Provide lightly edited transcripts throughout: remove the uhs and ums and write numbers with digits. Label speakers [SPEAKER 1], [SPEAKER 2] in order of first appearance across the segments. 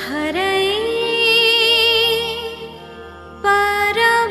[SPEAKER 1] हरये परम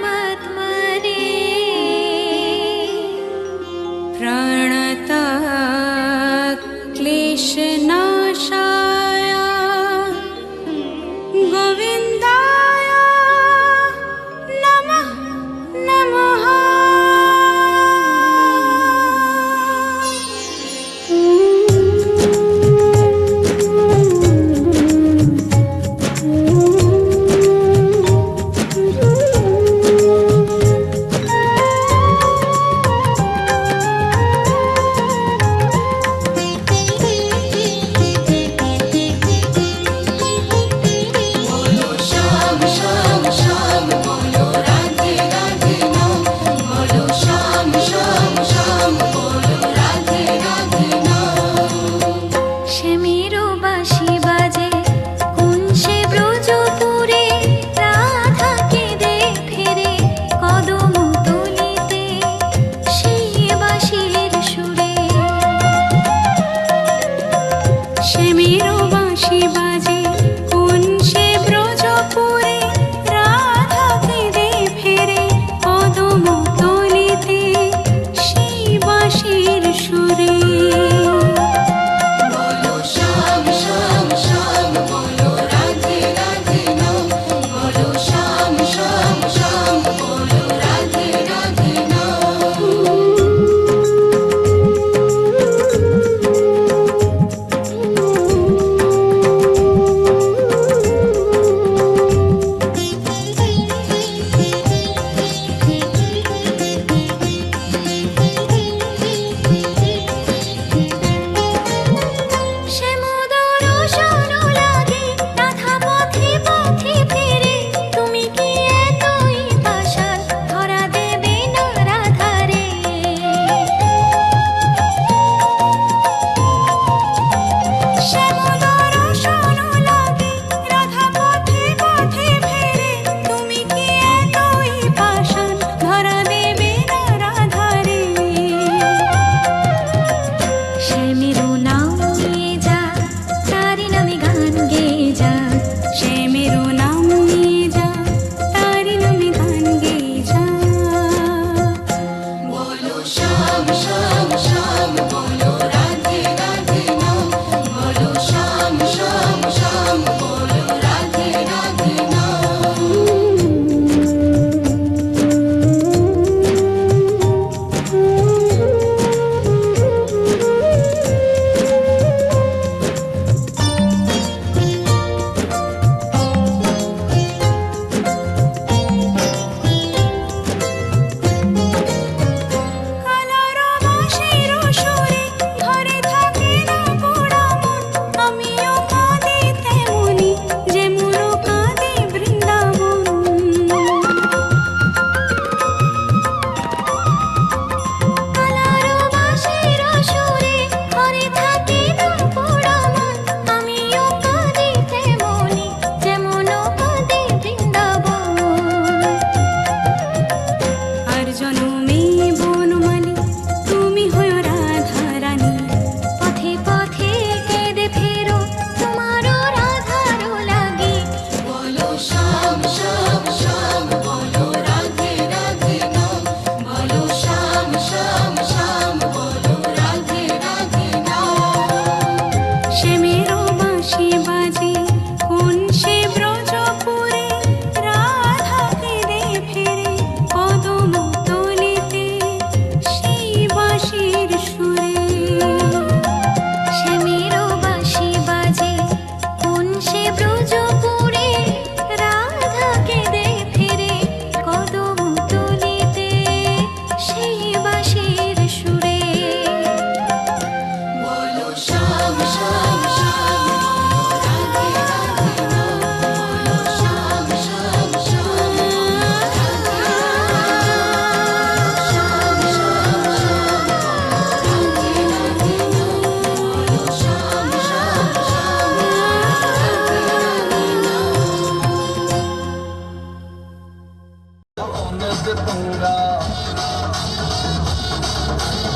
[SPEAKER 1] होने से पंगा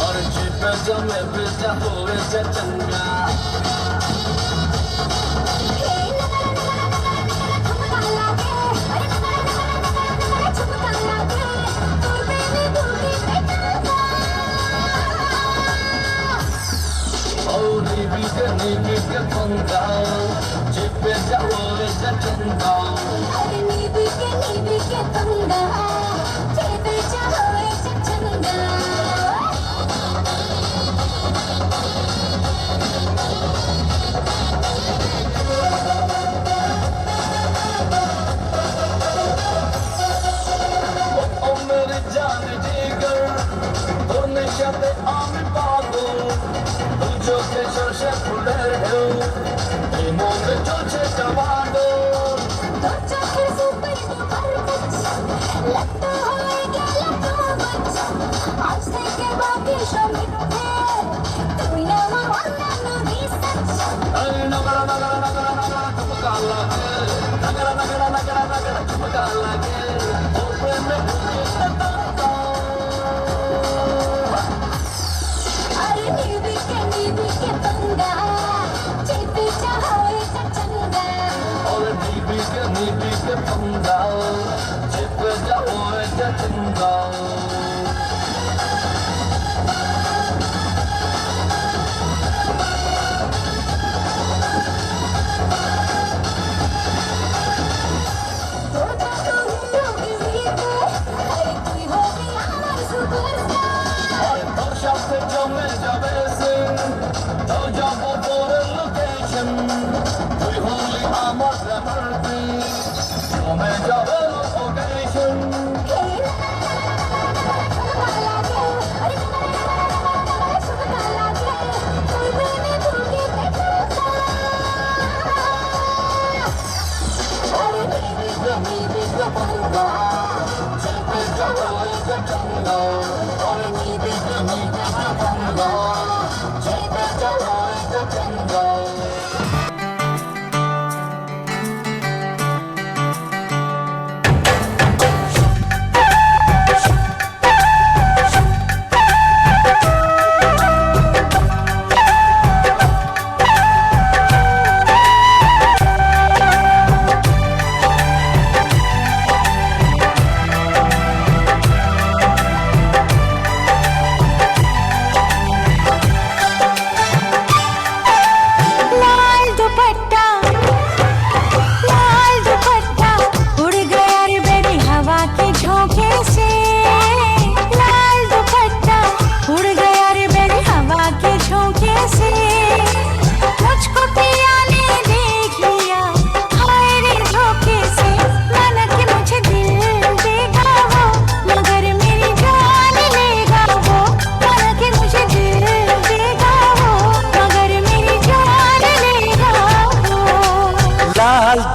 [SPEAKER 1] और जिप जमे बेचा होवे से चंगा नीबी के पंगा जिप बेचा होवे से चंगा
[SPEAKER 2] नीबी के पंगा जिप बेचा होवे से चंगा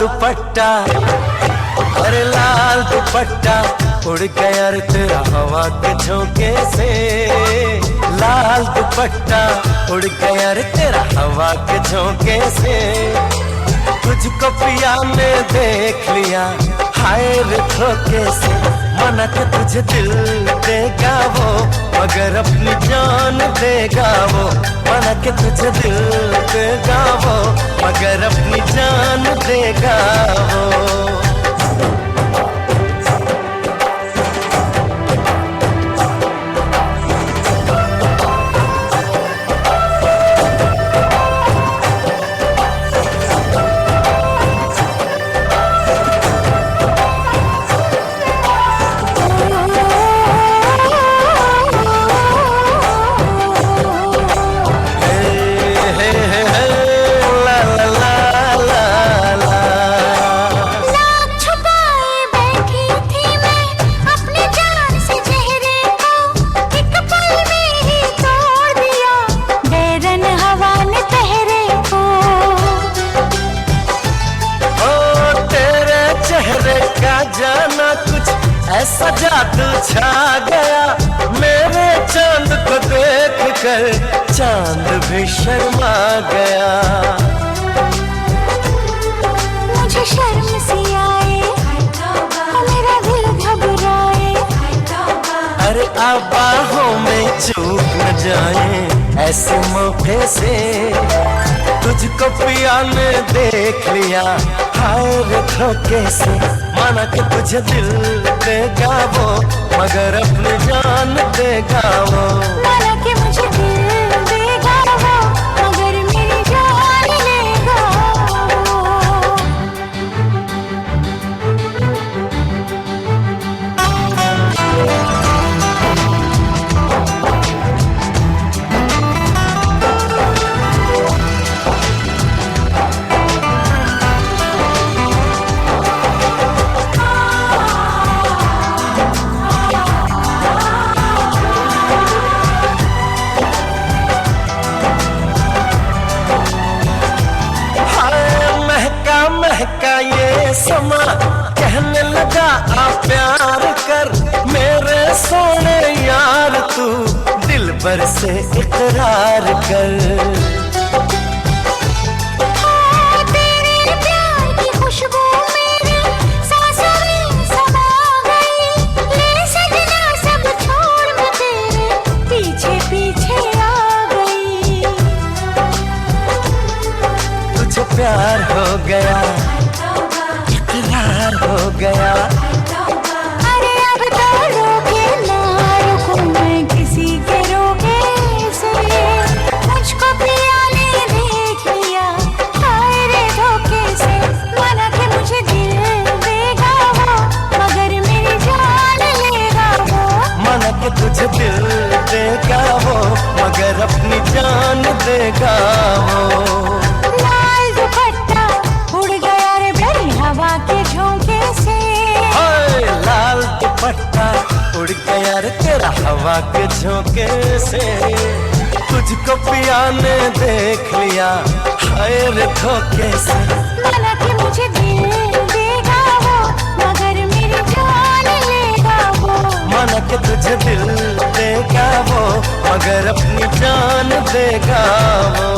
[SPEAKER 3] दुपट्टा अरे लाल दुपट्टा उड़ गया रे तेरा हवा के झोंके से लाल दुपट्टा उड़ गया रे तेरा हवा के झोंके से तुझको पिया ने देख लिया हाय रे धोखे से मना के तुझे दिल देगा वो मगर अपनी जान देगा वो मना के तुझे दिल देगा वो मगर अपनी जान देगा वो ऐसा जादू छा गया मेरे चांद को देख कर चांद भी शर्मा गया
[SPEAKER 2] मुझे शर्म सी आए मेरा दिल घबराए
[SPEAKER 3] बाहों में चूक न जाए ऐसे मौके से। तुझको पिया ने देख लिया हाय रे धोखे से। माना कि तुझे दिल देगा वो मगर अपनी जान देगा वो।
[SPEAKER 2] माना कि मुझे दिल देगा वो मगर मेरी जान लेगा
[SPEAKER 3] महका ये समा कहने लगा आ प्यार कर मेरे सोने यार तू दिल भर से इकरार कर।
[SPEAKER 2] तेरे प्यार की खुशबू मेरी सांसों में समा गई। ले सजना सब छोड़ मैं तेरे पीछे पीछे आ गई।
[SPEAKER 3] तुझे प्यार हो गया इकरार हो गया।
[SPEAKER 2] अरे अब तो रोके ना रुकूं मैं किसी के रोके से। मुझको पिया ने देख लिया हाय रे धोखे से। माना कि मुझे दिल देगा वो मगर मेरी जान लेगा वो।
[SPEAKER 3] माना कि तुझे दिल देगा वो मगर अपनी जान देगा वो।
[SPEAKER 2] लाल दुपट्टा उड़ गया रे मेरी हवा के झोंके से।
[SPEAKER 3] हाय लाल दुपट्टा उड़ गया रे तेरा हवा के झोंके से। तुझको पिया ने देख लिया हाय रे धोखे से।
[SPEAKER 2] माना कि मुझे दिल देगा वो मगर मेरी जान लेगा वो।
[SPEAKER 3] माना कि तुझे दिल देगा वो मगर अपनी जान देगा वो।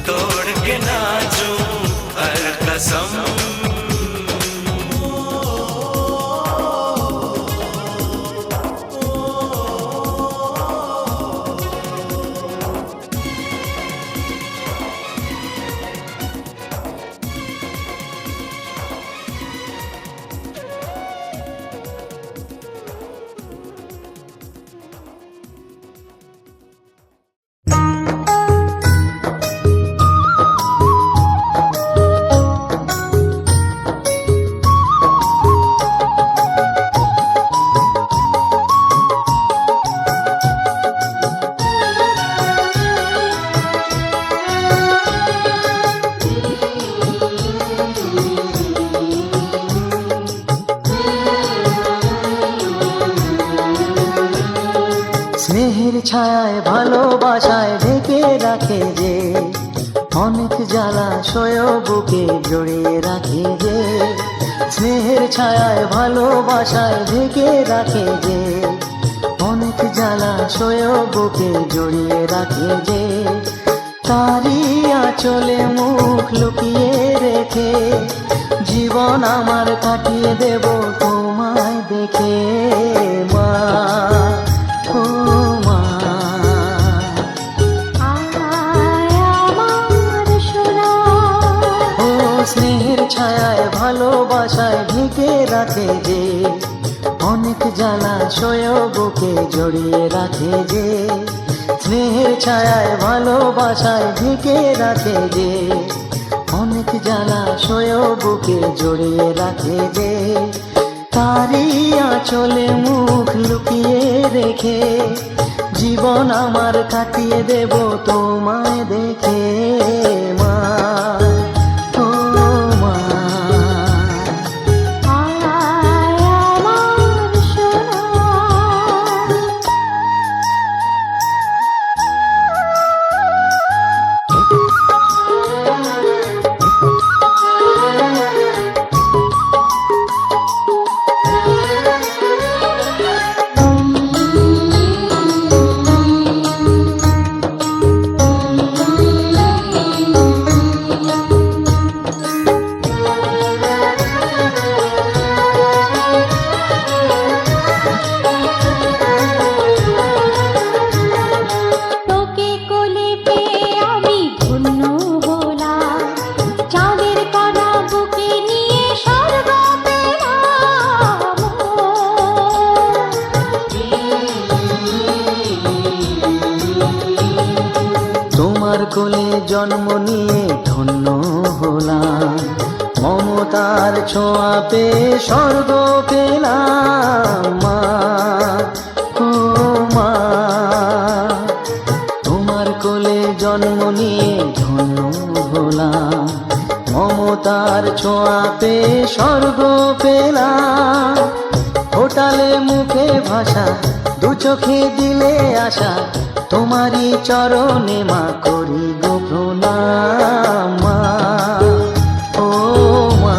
[SPEAKER 3] तोड़ के नाचूं हर कसम।
[SPEAKER 4] ছায়ায় ভালোবাসায় ঢেকে রাখে যে, অনেক জ্বালাশয় বুকে জড়িয়ে রাখে যে। স্নেহের ছায়ায় ভালোবাসায় ঢেকে রাখে যে, অনেক জ্বালাশয় বুকে জড়িয়ে রাখে যে। তারি আঁচলে মুখ লুকিয়ে রেখে জীবন আমার কাটিয়ে দেব তোমায় দেখে মা, ও মা। ও স্নেহের ছায়ায় ভালোবাসায় ঢেকে রাখে যে, অনেক জ্বালাশয় বুকে জড়িয়ে রাখে যে। স্নেহের ছায়ায় ভালোবাসায় ঢেকে রাখে যে, অনেক জ্বালাশয় বুকে জড়িয়ে রাখে যে। তারি আঁচলে মুখ লুকিয়ে রেখে জীবন আমার কাটিয়ে দেব তোমায় দেখে মা, ও মা। তোমার কোলে জন্ম নিয়ে ধন্য হলাম, মমতার ছোঁয়া পেয়ে স্বর্গ পেলাম মা, ও মা। তোমার কোলে জন্ম নিয়ে ধন্য হলাম, মমতার ছোঁয়া পেয়ে স্বর্গ পেলাম। ফোটালে মুখে ভাষা, দু চোখে দিলে আশা, তোমারই চরণে মা করি গো প্রণাম মা, ও মা।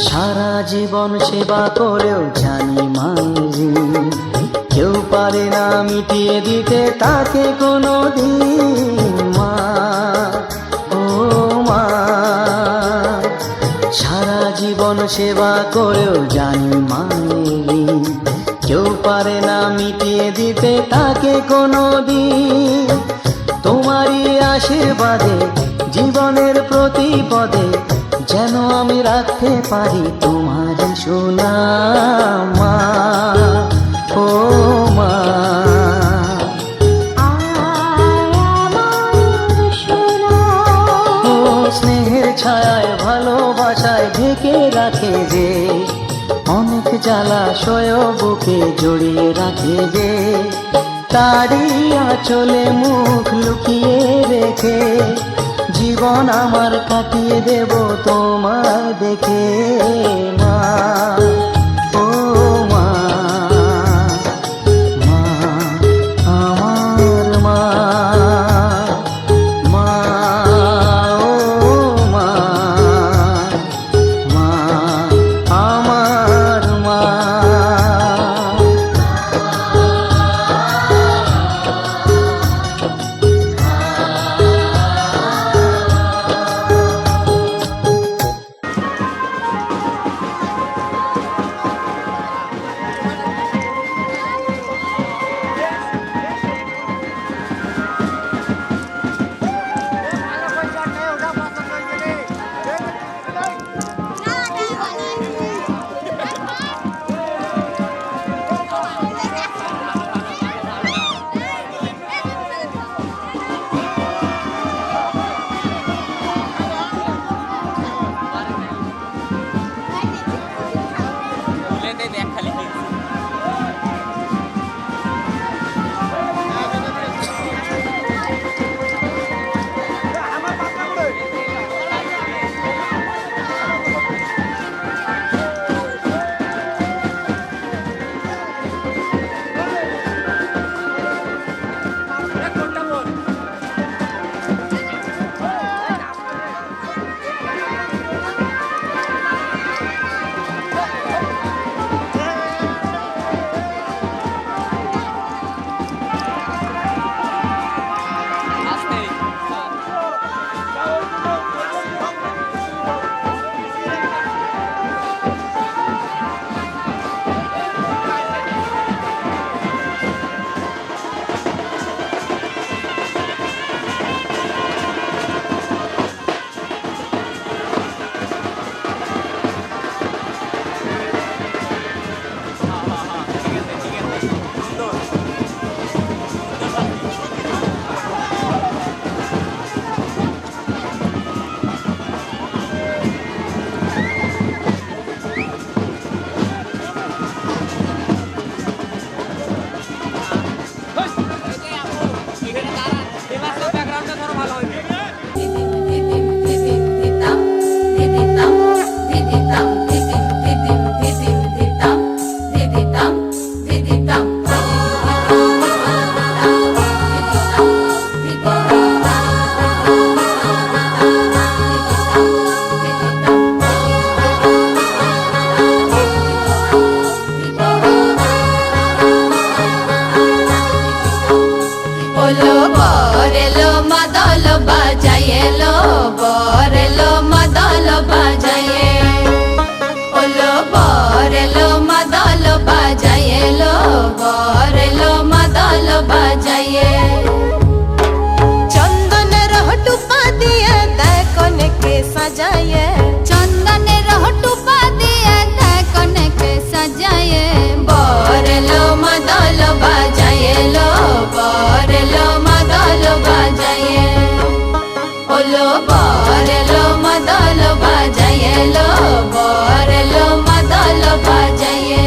[SPEAKER 4] সারা জীবন সেবা করেও জানি মাঝি, কেউ পারে না মিটিয়ে দিতে তাকে কোনো দিন মা, ও মা। সারা জীবন সেবা করেও জানি মাঝি, কেউ পারে না মিটিয়ে দিতে তাকে কোনো দিন। তোমারই আশীর্বাদে জীবনের প্রতি পদে যেন আমি রাখতে পারি তোমার সুনাম মা, ও মা। ও স্নেহের ছায়ায় ভালোবাসায় ঢেকে রাখে যে, অনেক জ্বালাশয় বুকে জড়িয়ে রাখে যে। তারি আঁচলে মুখ লুকিয়ে রেখে জীবন আমার কাটিয়ে দেব তোমার দেখে মা, ও মা, মা আমার মা, মা, ও মা, মা আমার মা।
[SPEAKER 5] ওলো বরেলো মাদল বাজায়ে লো বরেলো মাদল বাজায়ে ওলো বরেলো মাদল বাজায়ে লো বরেলো মাদল বাজায়ে
[SPEAKER 2] চন্দনের টুপা দিয়ে দেখনকে সাজায়ে
[SPEAKER 5] চন্দনের টুপা দিয়ে দেখনকে সাজায়ে বরেলো মাদল বাজায়ে লো বরেলো মাদল বাজায়ে ওলো বরেলো মাদল বাজায়ে লো বরেলো মাদল বাজায়ে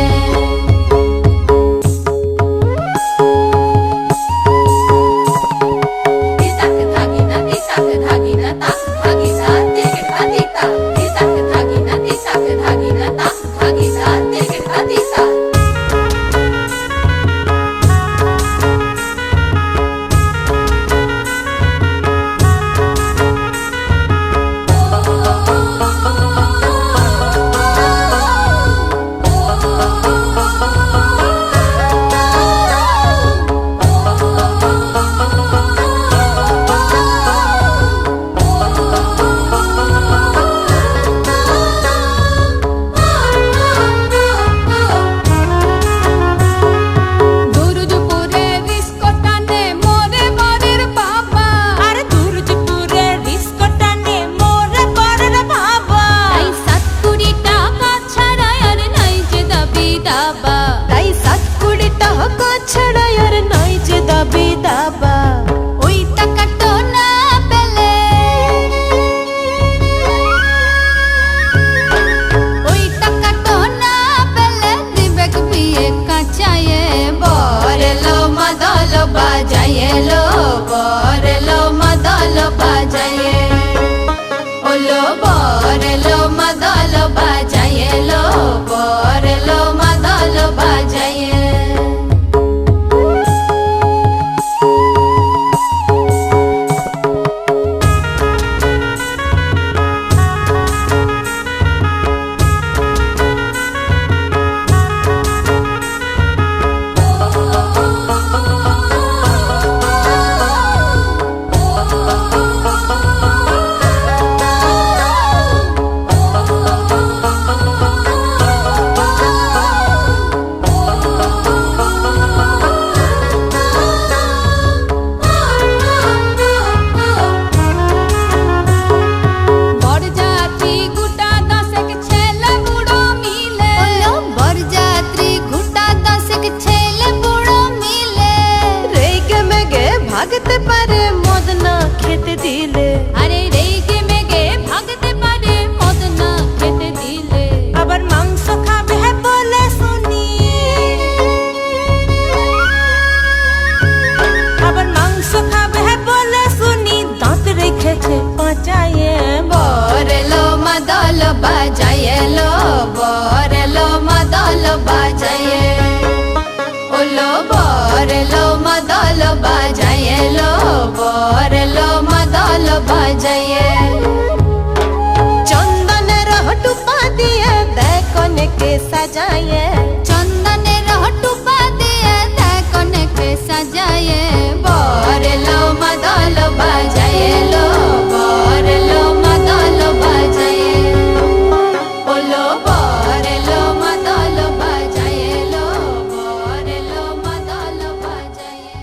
[SPEAKER 2] ভাগতে পারে মদ না খেতে দিলে
[SPEAKER 5] আরে রেগে মেগে ভাগতে পারে মদ না খেতে দিলে
[SPEAKER 2] আবার মাংস খাবে বলে শুনি আবার মাংস খাবে বলে শুনি দাঁত রেখেছে পাঁচায়ে
[SPEAKER 5] বরেলো মাদল বাজায়ে লো বরেলো মাদল বাজায়ে ওলো বরেলো মাদল বাজায়ে লো বরেলো মাদল বাজায়ে
[SPEAKER 2] চন্দনের টুপা দিয়ে দেখনকে সাজায়ে
[SPEAKER 5] চন্দনের টুপা দিয়ে দেখনকে সাজায়ে বরেলো মাদল বাজায়ে লো বরেলো মাদল বাজায়ে ওলো বরেলো মাদল বাজায়ে লো বরেলো মাদল বাজায়ে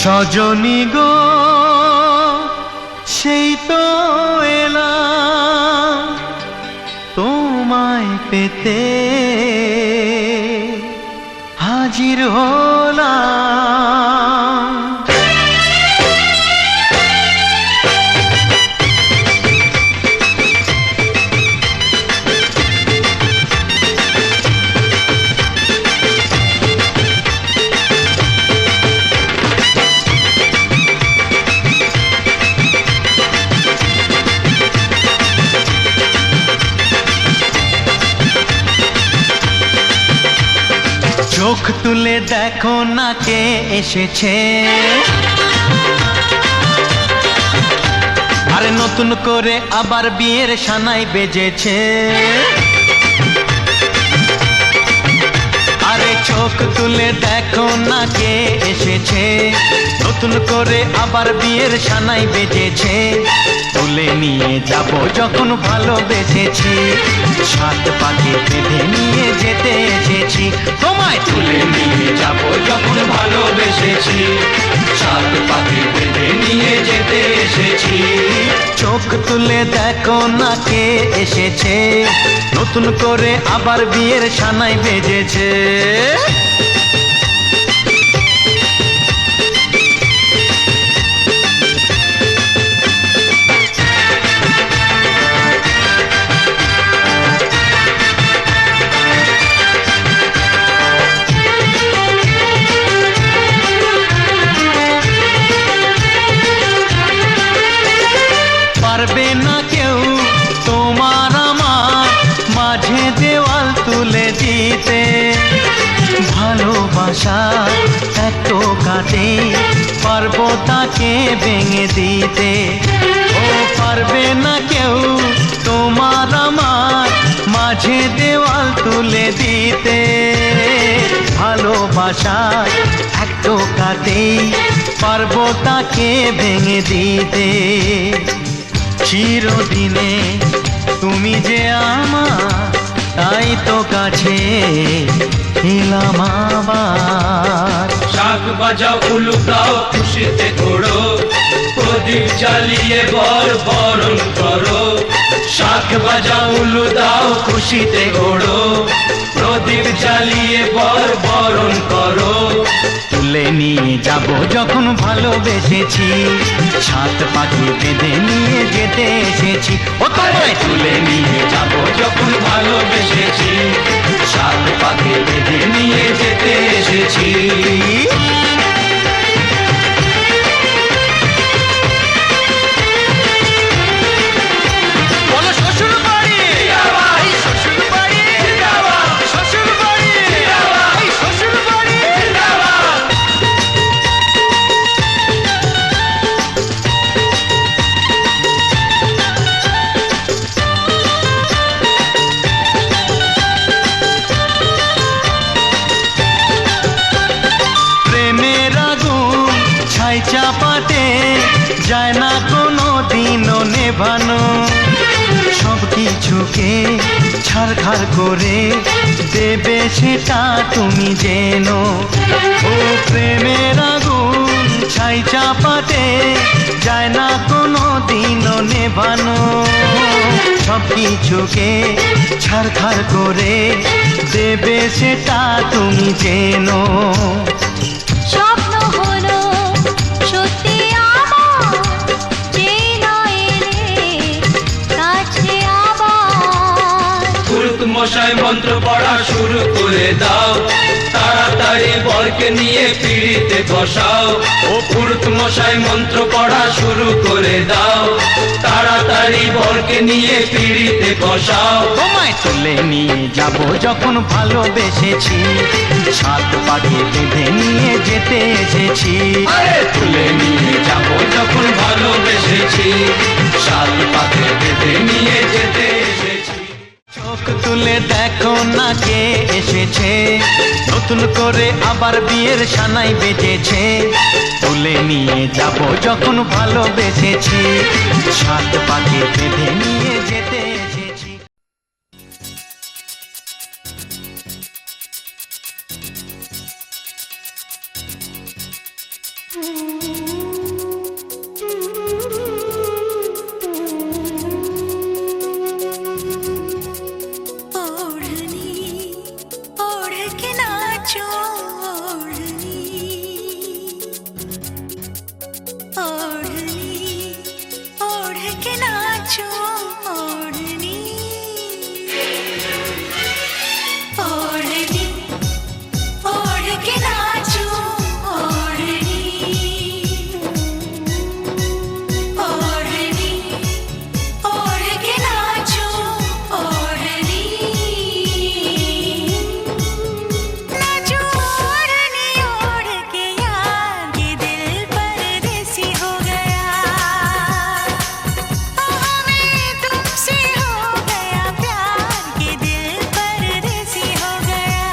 [SPEAKER 3] সজনী গো সেই তো এলাম তোমায় পেতে হাজির হলাম। চোখ তুলে দেখো না কে এসেছে, আরে নতুন করে আবার বিয়ের সানাই বেজেছে। আরে চোখ তুলে দেখো না কে এসেছে, নতুন করে আবার বিয়ের সানাই বেজেছে। তুলে নিয়ে যাব যখন ভালোবেসেছি, সাত পাকে বেঁধে নিয়ে যেতে এসেছি। তোমায় তুলে নিয়ে যাব যখন ভালোবেসেছি, সাত পাকে বেঁধে নিয়ে যেতে এসেছি। চোখ তুলে দেখো না কে এসেছে, নতুন করে আবার বিয়ের সানাই বেজেছে। পারবে না কেউ তোমার আমার মাঝে দেওয়াল তুলে দিতে, ভালোবাসা এত কাটে পারবো তাকে ভেঙে দিতে। ও পারবে না কেউ তোমার আমার মাঝে দেওয়াল তুলে দিতে, ভালোবাসা এত কাটে পারবো তাকে ভেঙে দিতে। চিরদিনে তুমি যে আমার, তাই তো কাছে এলাম আবার।
[SPEAKER 1] শাক বাজাও উলুকাও খুশিতে ঘোড়ো, প্রদীপ জ্বালিয়ে বর বরণ করো। শাক বাজাও উলু দাও খুশিতে ঘোড়ো, প্রদীপ জ্বালিয়ে বর বরণ করো।
[SPEAKER 3] তুলে নিয়ে যাব যখন ভালোবেসেছি, সাত পাখি বেঁধে নিয়ে যেতে এসেছি। ও তোমায়
[SPEAKER 1] তুলে নিয়ে যাব যখন ভালোবেসেছি, সাত পাকে বেঁধে নিয়ে যেতে এসেছি।
[SPEAKER 3] বলো শ্বশুর বাড়ি, এই শ্বশুর বাড়ি, শ্বশুর বাড়ি, এই শ্বশুর বাড়ি। প্রেমের আগুন ছাই চাপাতে যায় না কোনো দিনও নেভানো, সব কিছুকে ছারখার করে দেবে সেটা তুমি জেনো। ও প্রেমের আগুন ছাই চাপাতে যায় না কোনো দিনও নেভানো, সব কিছুকে ছারখার করে দেবে সেটা তুমি জেনো।
[SPEAKER 2] স্বপ্ন হলো সত্যি আমার, যে নয় রে কাছে আবার।
[SPEAKER 1] ফুলক মশাই মন্ত্র পড়া শুরু করে দাও, তাড়াতাড়ি বরকে নিয়ে পিড়িতে বসাও। ও পুরুত মশাই মন্ত্র পড়া শুরু করে দাও, তাড়াতাড়ি বরকে নিয়ে পিড়িতে বসাও।
[SPEAKER 3] তোমায় তুলে নিয়ে যাব যখন ভালোবেসেছি, সাত পাকে বেঁধে নিয়ে যেতে এসেছি।
[SPEAKER 1] আরে তুলে নিয়ে যাব যখন ভালোবেসেছি, সাত পাকে বেঁধে নিয়ে যেতে এসেছি।
[SPEAKER 3] চোখ তুলে দেখো না কে এসেছে, নতুন করে আবার বিয়ের সানাই বেজেছে। তুলে নিয়ে যাব যখন ভালোবেসেছি, সাত পাকে বেঁধে নিয়ে যেতে এসেছি।
[SPEAKER 2] ओढ़नी ओढ़ के नाचो, ओढ़नी ओढ़नी ओढ़ के नाचो, ओढ़नी ओढ़नी ओढ़ के नाचो, ओढ़नी ओढ़नी ओढ़ के नाचो, ओढ़नी नाचो ओढ़नी ओढ़ के यार, ये दिल परदेसी हो गया। हमें तुमसे हो गया प्यार, ये दिल परदेसी हो गया।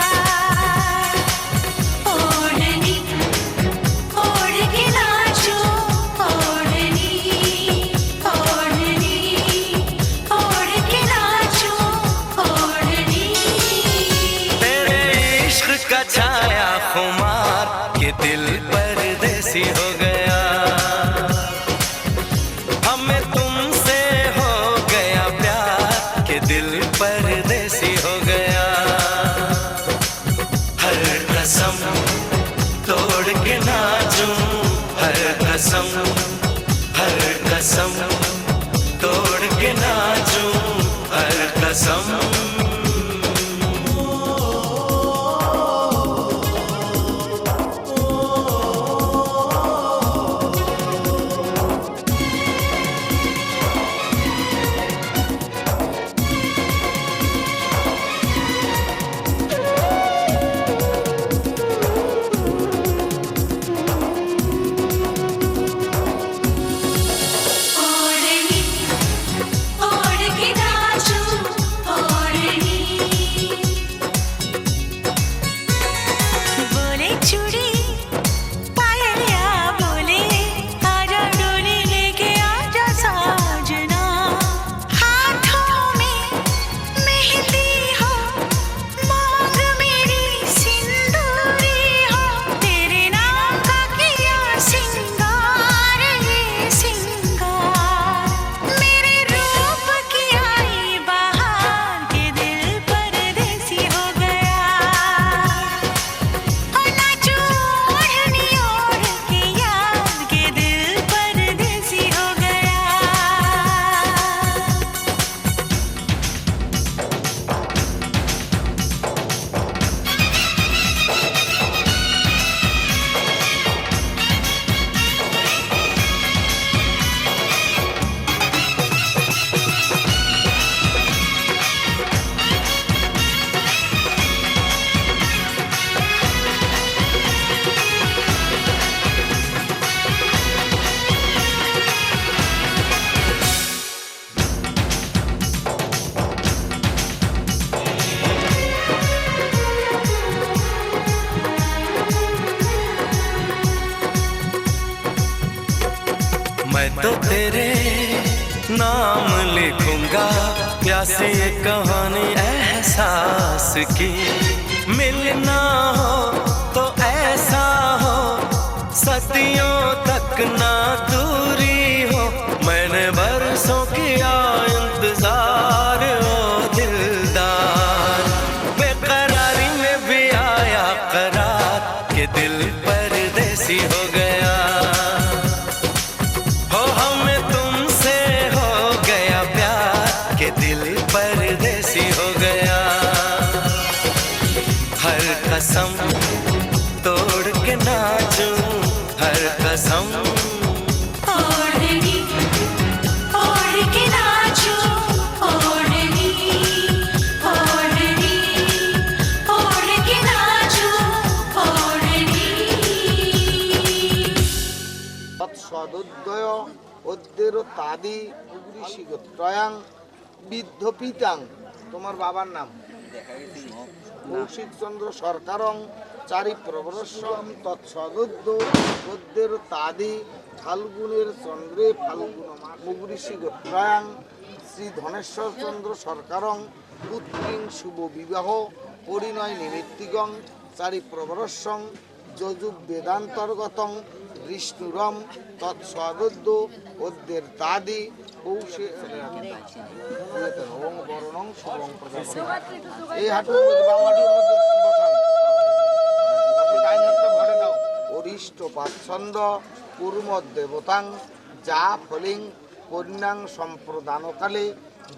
[SPEAKER 2] ओढ़नी ओढ़ के नाचो, ओढ़नी ओढ़नी ओढ़ के नाचो, ओढ़नी
[SPEAKER 3] तेरे इश्क का छाया खुमार, ये दिल परदेसी हो गया। हमें तुमसे हो गया प्यार, के दिल परदेसी हो गया। हर कसम तोड़ के नाचूं, हर कसम तोड़ के नाचूं, हर कसम।
[SPEAKER 2] ओढ़नी ओढ़ के नाचो, ओढ़नी बोले चूड़ी पायलिया, बोले आजा डोली लेके आजा साजना। हाथों में मेहंदी हो, मांग मेरी सिंदूरी हो, तेरे नाम का किया सिंगार, ये सिंगार। मेरे रूप की आई बहार, के दिल परदेसी हो गया। और नाचो ओढ़नी ओढ़ के यार, के दिल परदेसी हो गया।
[SPEAKER 3] मैं तो तेरे नाम लिखूंगा, प्यासी ये कहानी एहसास की। मिलना हो तो ऐसा हो, सदियों तक ना दूरी हो। मैंने बरसों किया इंतजार, ओ दिलदार। बेकरारी में भी आया करार, के दिल परदेसी हो गया। हो हमें तुमसे हो गया प्यार, के दिल परदेसी हो गया। कसम तोड़ के नाचूं, हर कसम
[SPEAKER 2] ओढ़नी ओढ़ के नाचो, ओढ़नी ओढ़नी ओढ़ के नाचो, ओढ़नी।
[SPEAKER 6] তৎসদুদ্দয় অদ্যের তাদি ত্রয়াং বিদ্ধ পিতাং। তোমার বাবার নাম কৌশিক চন্দ্র সরকারং চারিপ্রবরস্যম তৎসদুদ্দ অদ্যের তাদি ফাল্গুনের চন্দ্রে ফাল্গুন মুগুরিষি গোত্রয়াং শ্রী ধনেশ্বর চন্দ্র সরকারং পুত্রিং শুভ বিবাহ পরিণয় নিমিত্তিকং চারিপ্রবরস্যং যজুব বেদান্তর্গতং বিষ্ণুরম তৎসদুদ্দ অদ্যের তাদি কৌশে ওং বরণং শুভং প্রজাপতি। এই হাঁটুর মধ্যে বাম হাঁটুর মধ্যে বসান, ডাইন হাতটা ভরে দাও। অরিষ্ট পাচ্ছন্দ কুর্মদ দেবতাং যা ফলিং কন্যাং সম্প্রদানকালে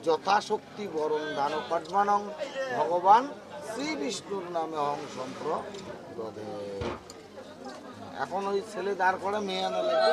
[SPEAKER 6] যথাশক্তি বরং দান পদ্মানং ভগবান শ্রী বিষ্ণুর নামে অহং সম্প্রদে। এখন ওই ছেলে দাঁড় করে মেয়ে আনা লাগবে।